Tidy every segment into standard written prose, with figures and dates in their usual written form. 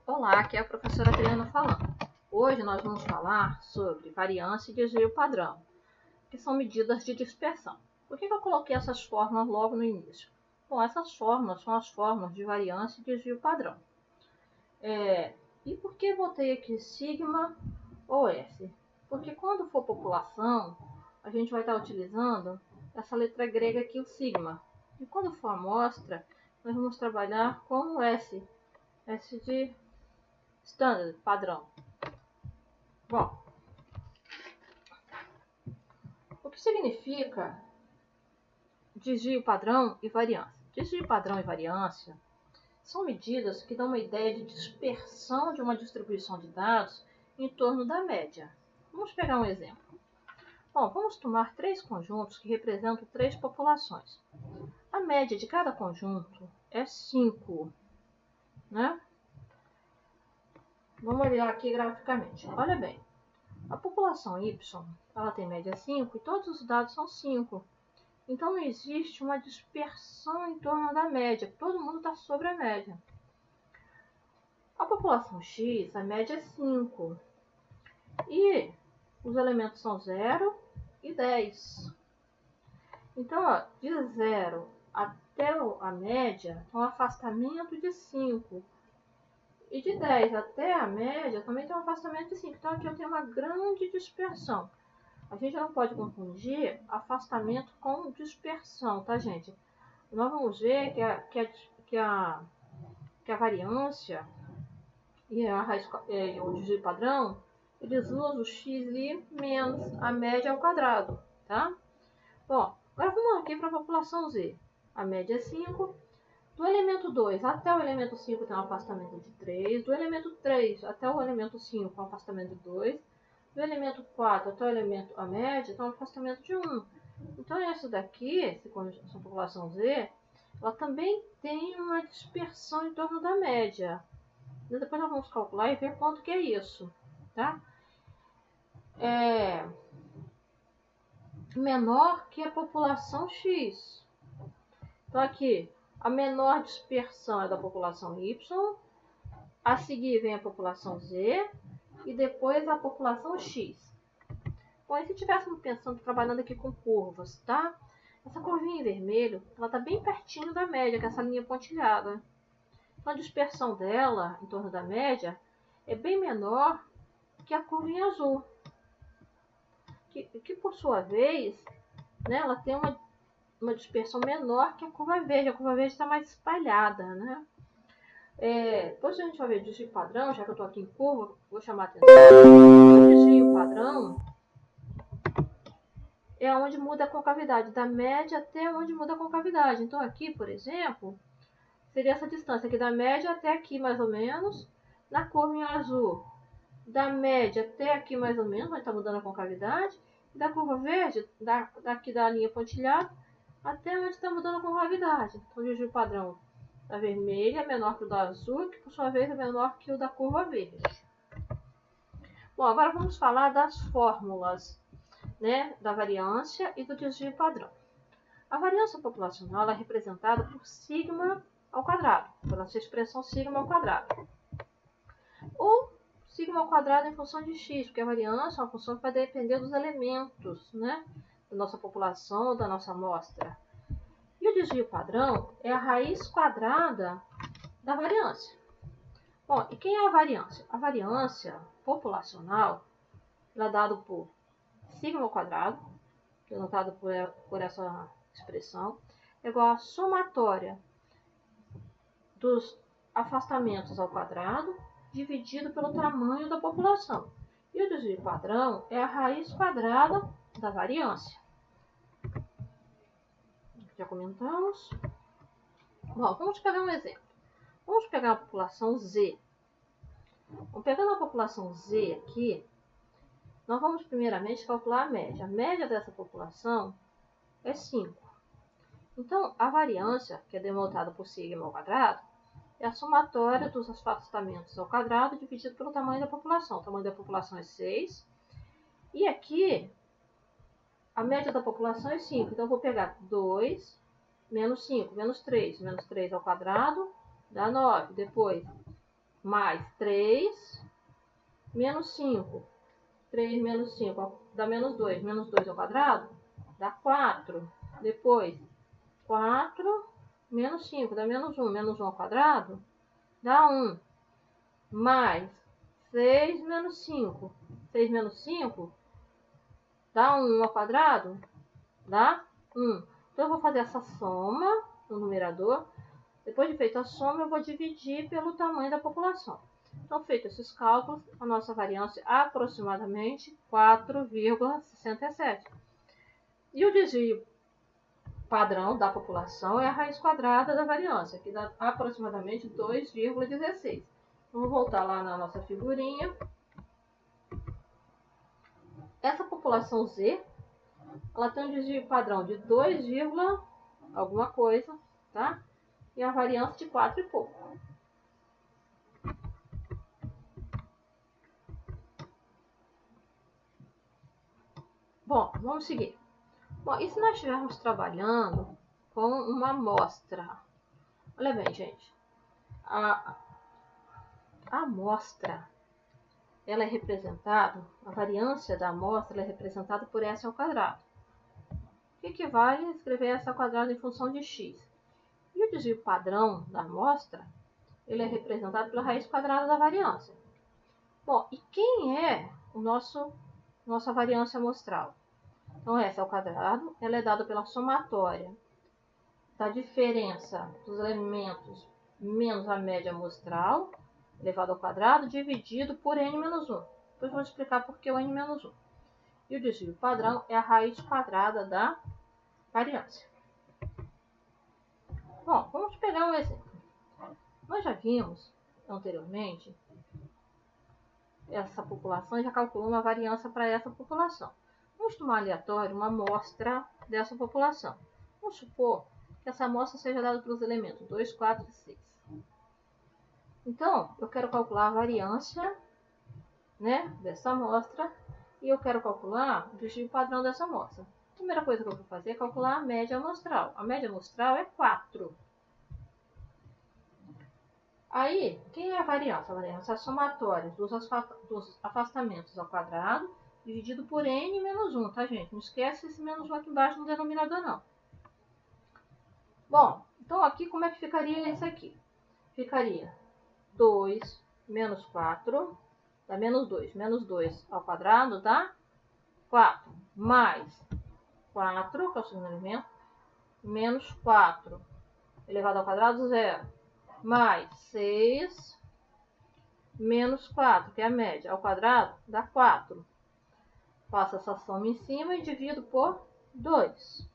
Olá, aqui é a professora Adriana falando. Hoje nós vamos falar sobre variância e desvio padrão, que são medidas de dispersão. Por que eu coloquei essas fórmulas logo no início? Bom, essas fórmulas são as fórmulas de variância e desvio padrão. E por que botei aqui sigma ou S? Porque quando for população, a gente vai estar utilizando essa letra grega aqui, o sigma. E quando for amostra, nós vamos trabalhar com o S. S de standard, padrão. Bom, o que significa desvio padrão e variância? Desvio padrão e variância são medidas que dão uma ideia de dispersão de uma distribuição de dados em torno da média. Vamos pegar um exemplo. Bom, vamos tomar três conjuntos que representam três populações. A média de cada conjunto é 5, né? Vamos olhar aqui graficamente. Olha bem, a população Y, ela tem média 5 e todos os dados são 5. Então, não existe uma dispersão em torno da média. Todo mundo está sobre a média. A população X, a média é 5. E os elementos são 0 e 10. Então, ó, de 0 até a média, é um afastamento de 5. E de 10 até a média, também tem um afastamento de 5. Então, aqui eu tenho uma grande dispersão. A gente não pode confundir afastamento com dispersão, tá, gente? Nós vamos ver que a variância e o desvio padrão, eles usam o xi menos a média ao quadrado, tá? Bom, agora vamos aqui para a população Z. A média é 5. Do elemento 2 até o elemento 5 tem um afastamento de 3. Do elemento 3 até o elemento 5 um afastamento de 2. Do elemento 4 até o elemento a média tem um afastamento de 1. Então, essa daqui, essa população Z, ela também tem uma dispersão em torno da média. Depois nós vamos calcular e ver quanto que é isso, tá? É menor que a população X. Então, aqui, a menor dispersão é da população Y, a seguir vem a população Z e depois a população X. Bom, e se estivéssemos pensando, trabalhando aqui com curvas, tá? Essa curvinha em vermelho, ela está bem pertinho da média, que é essa linha pontilhada. Então, a dispersão dela, em torno da média, é bem menor que a curvinha azul. Que por sua vez, né, ela tem uma dispersão menor que a curva verde. A curva verde está mais espalhada, né? Depois a gente vai ver o desvio padrão, já que eu estou aqui em curva, vou chamar a atenção. O desvio padrão é onde muda a concavidade, da média até onde muda a concavidade. Então, aqui, por exemplo, seria essa distância aqui da média até aqui, mais ou menos, na curva em azul. Da média até aqui, mais ou menos, vai estar mudando a concavidade. E da curva verde, daqui da linha pontilhada, até onde está mudando a concavidade. Então, o desvio padrão da vermelha é menor que o da azul, que por sua vez é menor que o da curva verde. Bom, agora vamos falar das fórmulas, né, da variância e do desvio padrão. A variância populacional é representada por sigma ao quadrado, pela sua expressão sigma ao quadrado. Ou sigma ao quadrado em função de x, porque a variância é uma função que vai depender dos elementos, né, da nossa população ou da nossa amostra. E o desvio padrão é a raiz quadrada da variância. Bom, e quem é a variância? A variância populacional é dada por sigma ao quadrado, denotado por essa expressão, é igual à somatória dos afastamentos ao quadrado dividido pelo tamanho da população. E o desvio padrão é a raiz quadrada da variância. Já comentamos. Bom, vamos pegar um exemplo. Vamos pegar a população Z. Pegando a população Z aqui, nós vamos primeiramente calcular a média. A média dessa população é 5. Então, a variância, que é denotada por sigma ao quadrado, é a somatória dos afastamentos ao quadrado dividido pelo tamanho da população. O tamanho da população é 6. E aqui, a média da população é 5. Então, eu vou pegar 2 menos 5, menos 3. Menos 3 ao quadrado dá 9. Depois, mais 3 menos 5. 3 menos 5 dá menos 2. Menos 2 ao quadrado dá 4. Depois, 4 menos 5 dá menos 1. Menos 1 ao quadrado dá 1. Mais 6 menos 5. 6 menos 5 dá 1 ao quadrado dá 1. Então, eu vou fazer essa soma no numerador. Depois de feita a soma, eu vou dividir pelo tamanho da população. Então, feitos esses cálculos, a nossa variância é aproximadamente 4,67. E o desvio padrão da população é a raiz quadrada da variância, que dá aproximadamente 2,16. Vamos voltar lá na nossa figurinha. Essa população Z, ela tem um desvio padrão de 2, alguma coisa, tá? E a variância de 4 e pouco. Bom, vamos seguir. Bom, e se nós estivermos trabalhando com uma amostra? Olha bem, gente. A amostra, ela é representada, a variância da amostra ela é representada por S ao quadrado, que equivale a escrever S ao quadrado em função de x. E o desvio padrão da amostra, ele é representado pela raiz quadrada da variância. Bom, e quem é nossa variância amostral? Então, S ao quadrado, ela é dada pela somatória da diferença dos elementos menos a média amostral, elevado ao quadrado, dividido por n menos 1. Depois vou explicar por que o n menos 1. E o desvio padrão é a raiz quadrada da variância. Bom, vamos pegar um exemplo. Nós já vimos anteriormente essa população e já calculamos uma variância para essa população. Vamos tomar aleatório uma amostra dessa população. Vamos supor que essa amostra seja dada pelos elementos 2, 4 e 6. Então, eu quero calcular a variância, né, dessa amostra e eu quero calcular o desvio padrão dessa amostra. A primeira coisa que eu vou fazer é calcular a média amostral. A média amostral é 4. Aí, quem é a variância? A variância é a somatória dos afastamentos ao quadrado dividido por n menos 1, tá, gente? Não esquece esse menos 1 aqui embaixo no denominador, não. Bom, então aqui como é que ficaria isso aqui? Ficaria 2 menos 4 dá menos 2. Menos 2 ao quadrado dá 4. Mais 4, que é o segundo elemento, menos 4 elevado ao quadrado, 0. Mais 6 menos 4, que é a média, ao quadrado, dá 4. Faço essa soma em cima e divido por 2.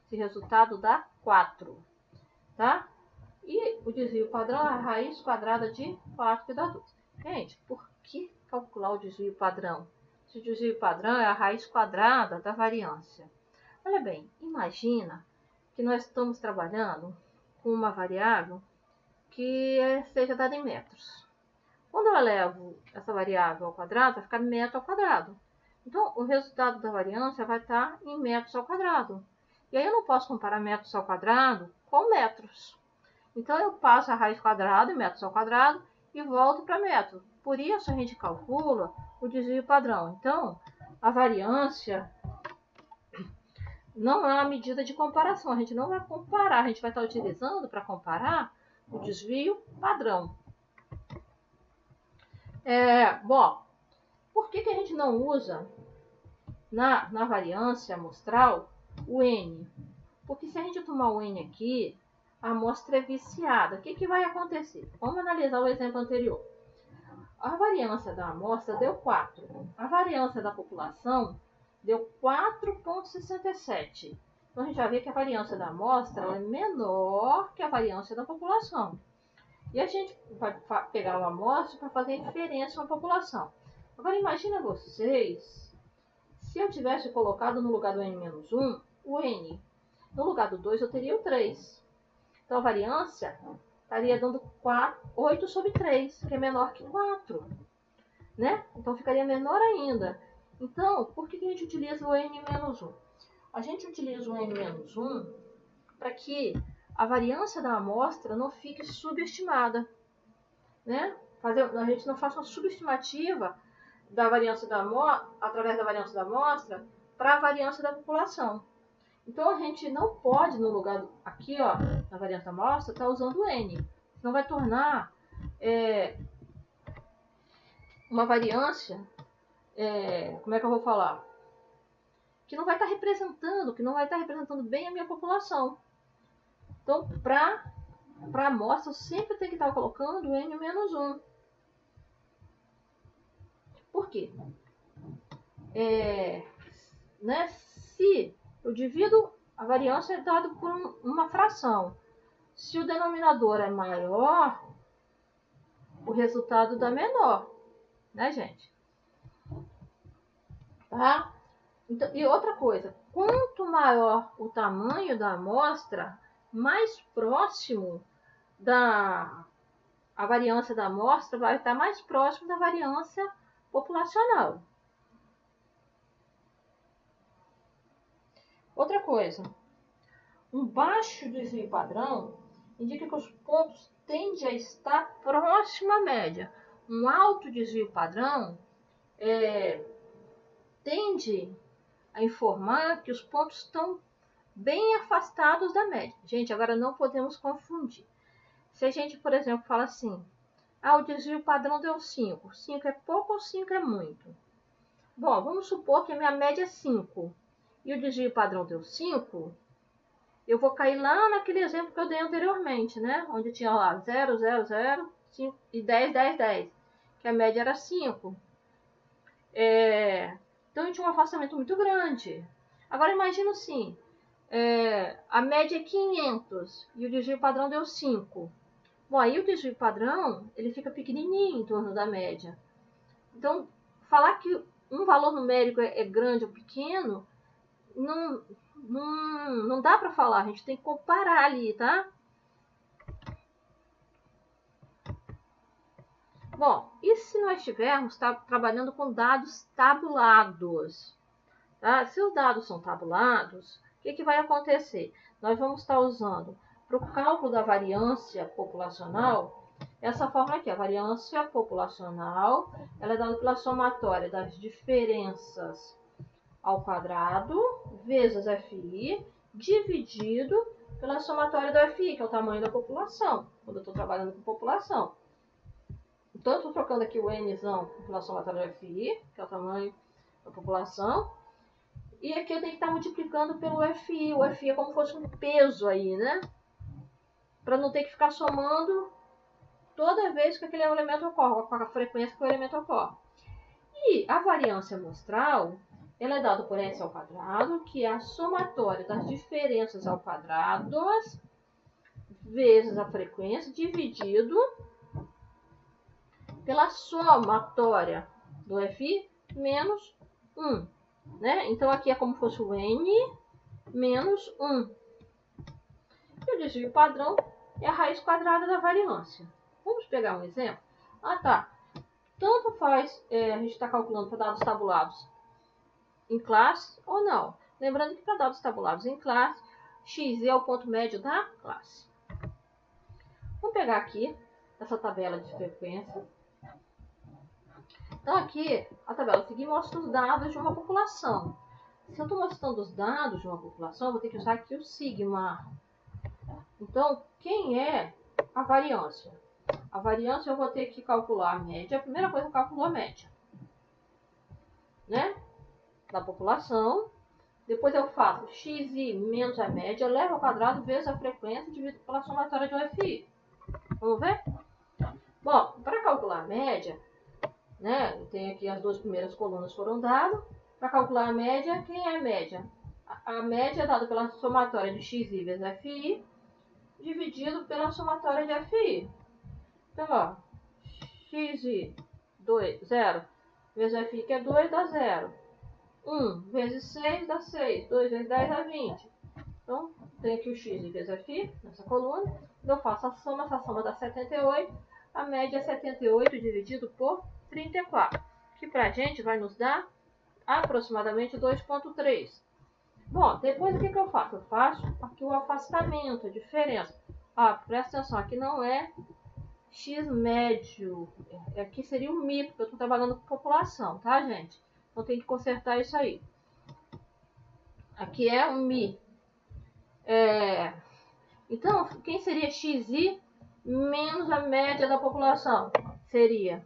Esse resultado dá 4, tá? E o desvio padrão é a raiz quadrada de 4, que dá 2. Gente, por que calcular o desvio padrão? Se o desvio padrão é a raiz quadrada da variância. Olha bem, imagina que nós estamos trabalhando com uma variável que seja dada em metros. Quando eu elevo essa variável ao quadrado, vai ficar metro ao quadrado. Então, o resultado da variância vai estar em metros ao quadrado. E aí eu não posso comparar metros ao quadrado com metros. Então, eu passo a raiz quadrada em metros ao quadrado e volto para metro. Por isso, a gente calcula o desvio padrão. Então, a variância não é uma medida de comparação. A gente não vai comparar, a gente vai estar utilizando para comparar o desvio padrão. Bom, por que a gente não usa na variância amostral o N? Porque se a gente tomar o N aqui, a amostra é viciada. O que vai acontecer? Vamos analisar o exemplo anterior. A variância da amostra deu 4. A variância da população deu 4,67. Então, a gente vai ver que a variância da amostra é menor que a variância da população. E a gente vai pegar uma amostra para fazer diferença na população. Agora, imagina vocês, se eu tivesse colocado no lugar do n-1, o n. No lugar do 2, eu teria o 3. Então, a variância estaria dando 8 sobre 3, que é menor que 4. Né? Então, ficaria menor ainda. Então, por que a gente utiliza o n-1? A gente utiliza o n-1 para que a variância da amostra não fique subestimada, né? a gente não faça uma subestimativa da variância através da variância da amostra para a variância da população. Então a gente não pode, no lugar aqui, ó, na variância da amostra, estar usando o N. Senão vai tornar uma variância, como é que eu vou falar? Que não vai estar representando bem a minha população. Então, para a amostra, eu sempre tenho que estar colocando N-1. Por quê? Né, se eu divido, a variância é dada por uma fração. Se o denominador é maior, o resultado dá menor. Né, gente? Tá? Então, e outra coisa, quanto maior o tamanho da amostra, mais próximo a variância da amostra vai estar mais próximo da variância populacional. Outra coisa, um baixo desvio padrão indica que os pontos tendem a estar próximo à média. Um alto desvio padrão tende a informar que os pontos estão bem afastados da média. Gente, agora não podemos confundir. Se a gente, por exemplo, fala assim, o desvio padrão deu 5. 5 é pouco ou 5 é muito? Bom, vamos supor que a minha média é 5 e o desvio padrão deu 5. Eu vou cair lá naquele exemplo que eu dei anteriormente, né? Onde tinha lá 0, 0, 0, 5 e 10, 10, 10. Que a média era 5. Então, a gente tinha um afastamento muito grande. Agora, imagina assim, a média é 500 e o desvio padrão deu 5. Bom, aí o desvio padrão, ele fica pequenininho em torno da média. Então, falar que um valor numérico é grande ou pequeno, não dá para falar. A gente tem que comparar ali, tá? Bom, e se nós estivermos trabalhando com dados tabulados? Tá? Se os dados são tabulados, o que vai acontecer? Nós vamos estar usando, para o cálculo da variância populacional, essa fórmula aqui. A variância populacional ela é dada pela somatória das diferenças ao quadrado vezes FI, dividido pela somatória do FI, que é o tamanho da população, quando eu estou trabalhando com população. Então, eu estou trocando aqui o Nzão pela somatória do FI, que é o tamanho da população. E aqui eu tenho que estar multiplicando pelo FI. O FI é como se fosse um peso aí, né? Para não ter que ficar somando toda vez que aquele elemento ocorre, com a frequência que o elemento ocorre. E a variância amostral, ela é dada por S ao quadrado, que é a somatória das diferenças ao quadrado vezes a frequência, dividido pela somatória do FI menos 1. Né? Então, aqui é como se fosse o N menos 1. E o desvio padrão é a raiz quadrada da variância. Vamos pegar um exemplo? Tá. Tanto faz a gente está calculando para dados tabulados em classe ou não. Lembrando que para dados tabulados em classe, x é o ponto médio da classe. Vamos pegar aqui essa tabela de frequência. Então, aqui, a tabela a seguir mostra os dados de uma população. Se eu estou mostrando os dados de uma população, eu vou ter que usar aqui o sigma. Então, quem é a variância? A variância eu vou ter que calcular a média. A primeira coisa, eu calculo a média, né? Da população. Depois eu faço xi menos a média, levo ao quadrado vezes a frequência dividido pela somatória de FI. Vamos ver? Bom, para calcular a média, né? Eu tenho aqui as duas primeiras colunas foram dadas. Para calcular a média, quem é a média? A média é dada pela somatória de xi vezes FI, dividido pela somatória de FI. Então, ó, xi 0 vezes FI, que é 2, dá 0. 1 vezes 6 dá 6. 2 vezes 10 dá 20. Então, tem aqui o x vezes FI, nessa coluna. Eu faço a soma, essa soma dá 78. A média é 78 dividido por 34, que pra gente vai nos dar aproximadamente 2,3. Bom, depois o que eu faço? Eu faço aqui o afastamento, a diferença. Presta atenção, aqui não é X médio, aqui seria o Mi, porque eu estou trabalhando com população, tá, gente? Então tem que consertar isso aí. Aqui é o Mi. Então, quem seria XI menos a média da população? Seria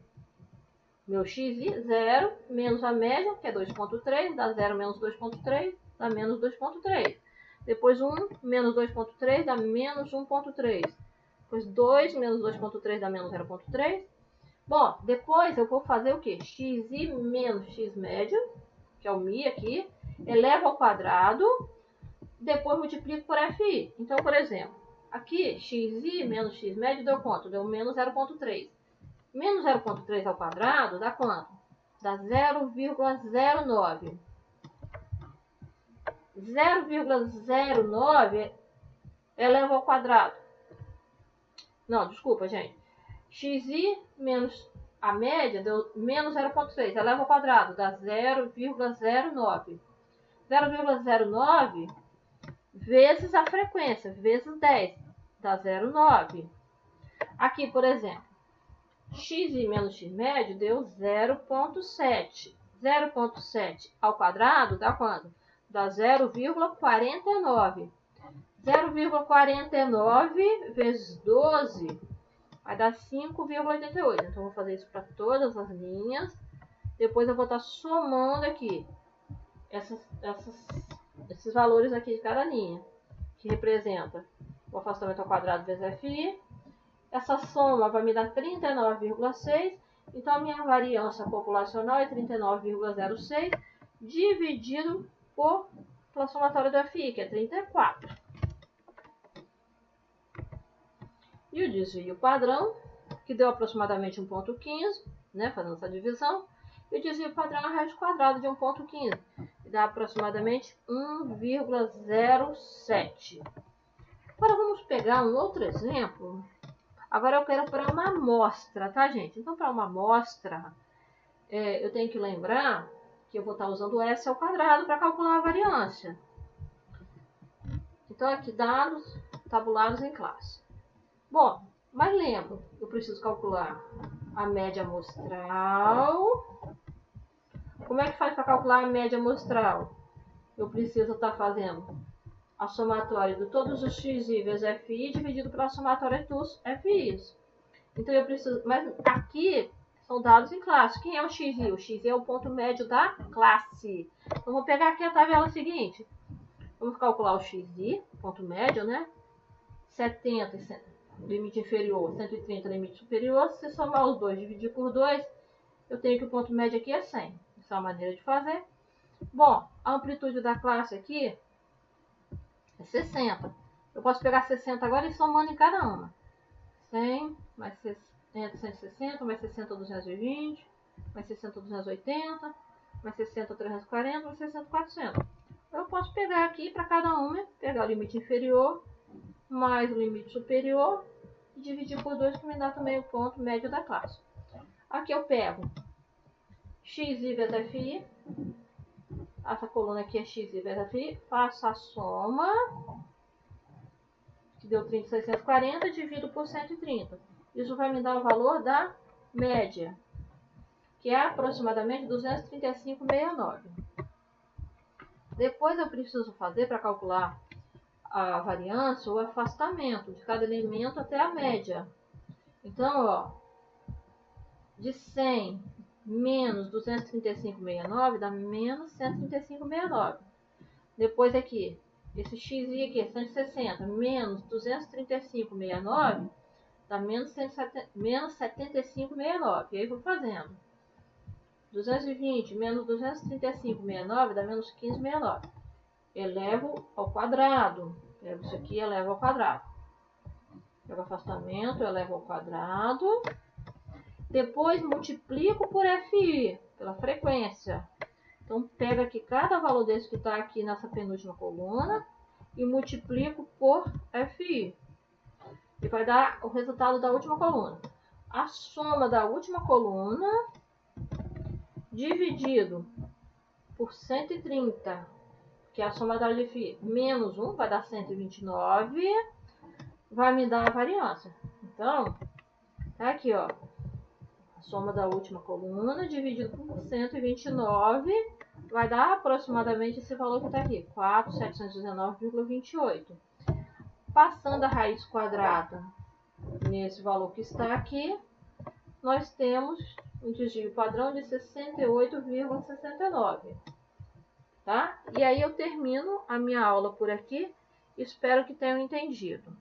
meu XI, 0, menos a média, que é 2,3, dá 0 menos 2,3, dá menos 2,3. Depois 1 menos 2,3 dá menos 1,3. Depois 2 menos 2,3 dá menos 0,3. Bom, depois eu vou fazer o quê? XI menos X médio, que é o Mi aqui, elevo ao quadrado, depois multiplico por FI. Então, por exemplo, aqui XI menos X médio deu quanto? Deu menos 0,3. Menos 0,3 ao quadrado dá quanto? Dá 0,09. 0,09 eleva ao quadrado. Não, desculpa, gente. XI menos a média deu menos 0,6. Eleva ao quadrado, dá 0,09. 0,09 vezes a frequência, vezes 10, dá 0,9. Aqui, por exemplo, XI menos X médio deu 0,7. 0,7 ao quadrado dá quanto? Dá 0,49. 0,49 vezes 12 vai dar 5,88. Então, eu vou fazer isso para todas as linhas. Depois eu vou estar somando aqui esses valores aqui de cada linha, que representa o afastamento ao quadrado vezes FI. Essa soma vai me dar 39,6. Então, a minha variância populacional é 39,06 dividido pela somatória do FI, que é 34. E o desvio padrão, que deu aproximadamente 1,15, né, fazendo essa divisão. E o desvio padrão é a raiz quadrada de 1,15, que dá aproximadamente 1,07. Agora vamos pegar um outro exemplo. Agora eu quero para uma amostra, tá, gente? Então, para uma amostra, eu tenho que lembrar que eu vou estar usando o S ao quadrado para calcular a variância. Então, aqui dados tabulados em classe. Bom, mas lembro, eu preciso calcular a média amostral. Como é que faz para calcular a média amostral? Eu preciso estar fazendo a somatória de todos os XI vezes FI dividido pela somatória dos FIs. Então eu preciso, mas aqui são dados em classe. Quem é o XI? O XI é o ponto médio da classe. Então vou pegar aqui a tabela seguinte. Vamos calcular o XI, ponto médio, né? 70, limite inferior, 130, limite superior. Se somar os dois, dividir por 2, eu tenho que o ponto médio aqui é 100. Essa é uma maneira de fazer. Bom, a amplitude da classe aqui é 60. Eu posso pegar 60 agora e somando em cada uma. 100, mais 60, 160, mais 60, 220, mais 60, 280, mais 60, 340, mais 60, 400. Eu posso pegar aqui para cada uma, pegar o limite inferior mais o limite superior e dividir por 2, que me dá também o ponto médio da classe. Aqui eu pego XI vezes FI, essa coluna aqui é XI vezes FI, faço a soma, que deu 30,640, divido por 130. Isso vai me dar o valor da média, que é aproximadamente 235,69. Depois eu preciso fazer, para calcular a variância, o afastamento de cada elemento até a média. Então, ó, de 100 menos 235,69 dá menos 135,69. Depois aqui, esse XI aqui é 160 menos 235,69 dá menos 75,69. E aí vou fazendo. 220 menos 235,69 dá menos 15,69. Elevo ao quadrado. Pego isso aqui e elevo ao quadrado. Pego o afastamento, elevo ao quadrado. Depois multiplico por FI, pela frequência. Então, pego aqui cada valor desse que está aqui nessa penúltima coluna e multiplico por FI. E vai dar o resultado da última coluna. A soma da última coluna dividido por 130, que é a somatória de FI, menos 1, vai dar 129, vai me dar a variância. Então, Aqui, ó. A soma da última coluna dividido por 129 vai dar aproximadamente esse valor que está aqui, 4.719,28. Passando a raiz quadrada nesse valor que está aqui, nós temos um desvio padrão de 68,69. Tá? E aí eu termino a minha aula por aqui. Espero que tenham entendido.